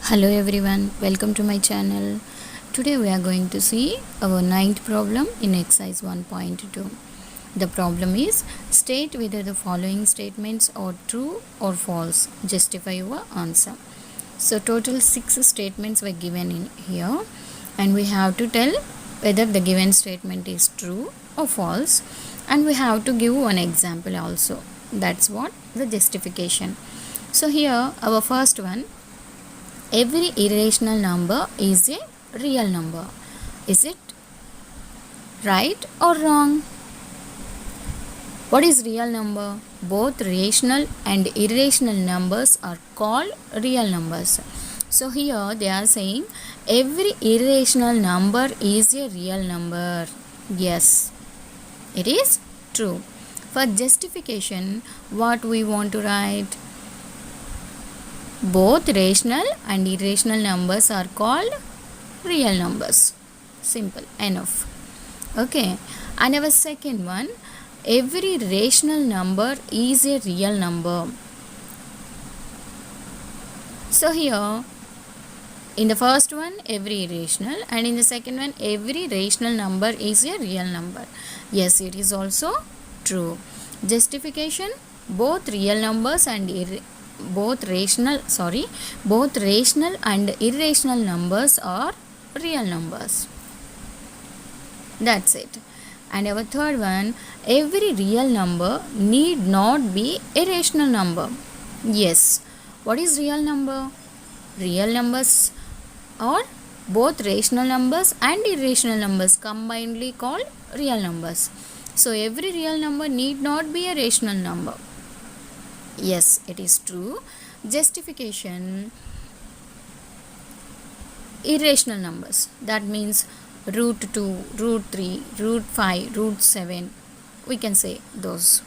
Hello everyone, welcome to my channel. Today we are going to see our ninth problem in exercise 1.2. The problem is state whether the following statements are true or false. Justify your answer. So total 6 statements were given in here and we have to tell whether the given statement is true or false, and we have to give one example also. That's what the justification. So here our first one, every irrational number is a real number. Is it right or wrong? What is real number? Both rational and irrational numbers are called real numbers. So here they are saying every irrational number is a real number. Yes, it is true. For justification, what we want to write? Both rational and irrational numbers are called real numbers. Simple enough. Okay. And our second one, every rational number is a real number. So here, in the first one, every irrational, and in the second one, every rational number is a real number. Yes, it is also true. Justification, both real numbers and both rational and irrational numbers are real numbers. That's it. And our third one, every real number need not be a rational number. Yes. What is real number? Real numbers are both rational numbers and irrational numbers combinedly called real numbers. So every real number need not be a rational number. Yes, it is true. Justification, irrational numbers, that means root 2, root 3, root 5, root 7, we can say those.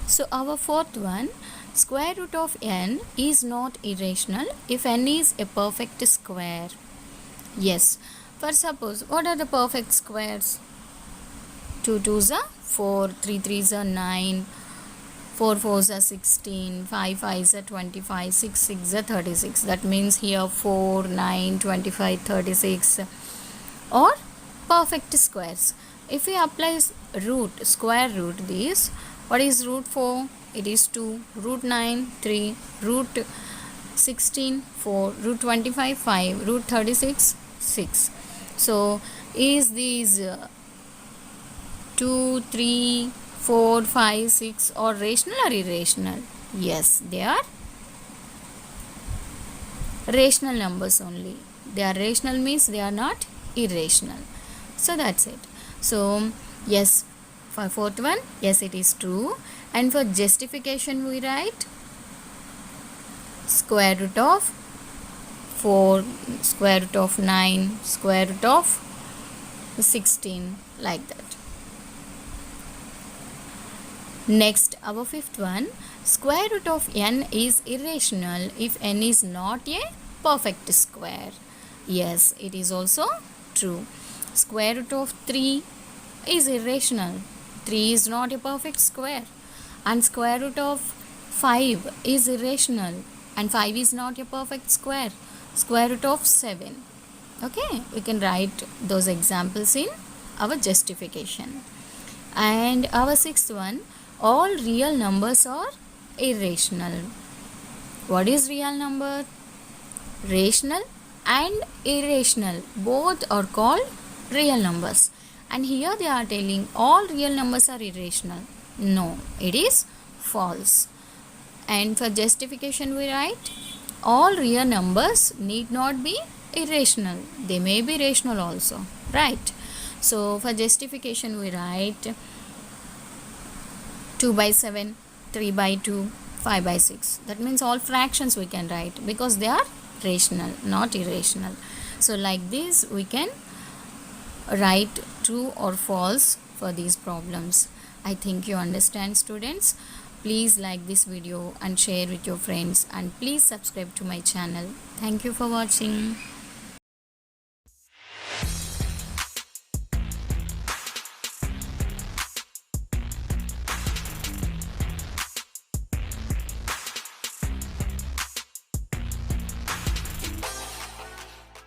So our fourth one, square root of n is not irrational if n is a perfect square. Yes. For suppose, what are the perfect squares? 2 2s are 4, 3 3s are 9, 4 4s are 16, 5 5s are 25, 6 6s are 36. That means here 4, 9, 25, 36 or perfect squares. If we apply square root these, what is root 4? It is 2, root 9, 3, root 16, 4, root 25, 5, root 36, 6. So, is these 2, 3, 4, 5, 6 or rational or irrational? Yes, they are rational numbers only. They are rational means they are not irrational. So that's it. So yes, for fourth one, yes, it is true. And for justification we write square root of 4, square root of 9, square root of 16, like that. Next, our fifth one, square root of n is irrational if n is not a perfect square. Yes, it is also true. Square root of 3 is irrational. 3 is not a perfect square. And square root of 5 is irrational. And 5 is not a perfect square. Square root of 7. Okay, we can write those examples in our justification. And our sixth one, all real numbers are irrational. What is real number? Rational and irrational, both are called real numbers. And here they are telling all real numbers are irrational. No, it is false. And for justification we write all real numbers need not be irrational. They may be rational also, right? So for justification we write 2 by 7, 3 by 2, 5 by 6. That means all fractions we can write because they are rational, not irrational. So like this we can write true or false for these problems. I think you understand, students. Please like this video and share with your friends, and please subscribe to my channel. Thank you for watching.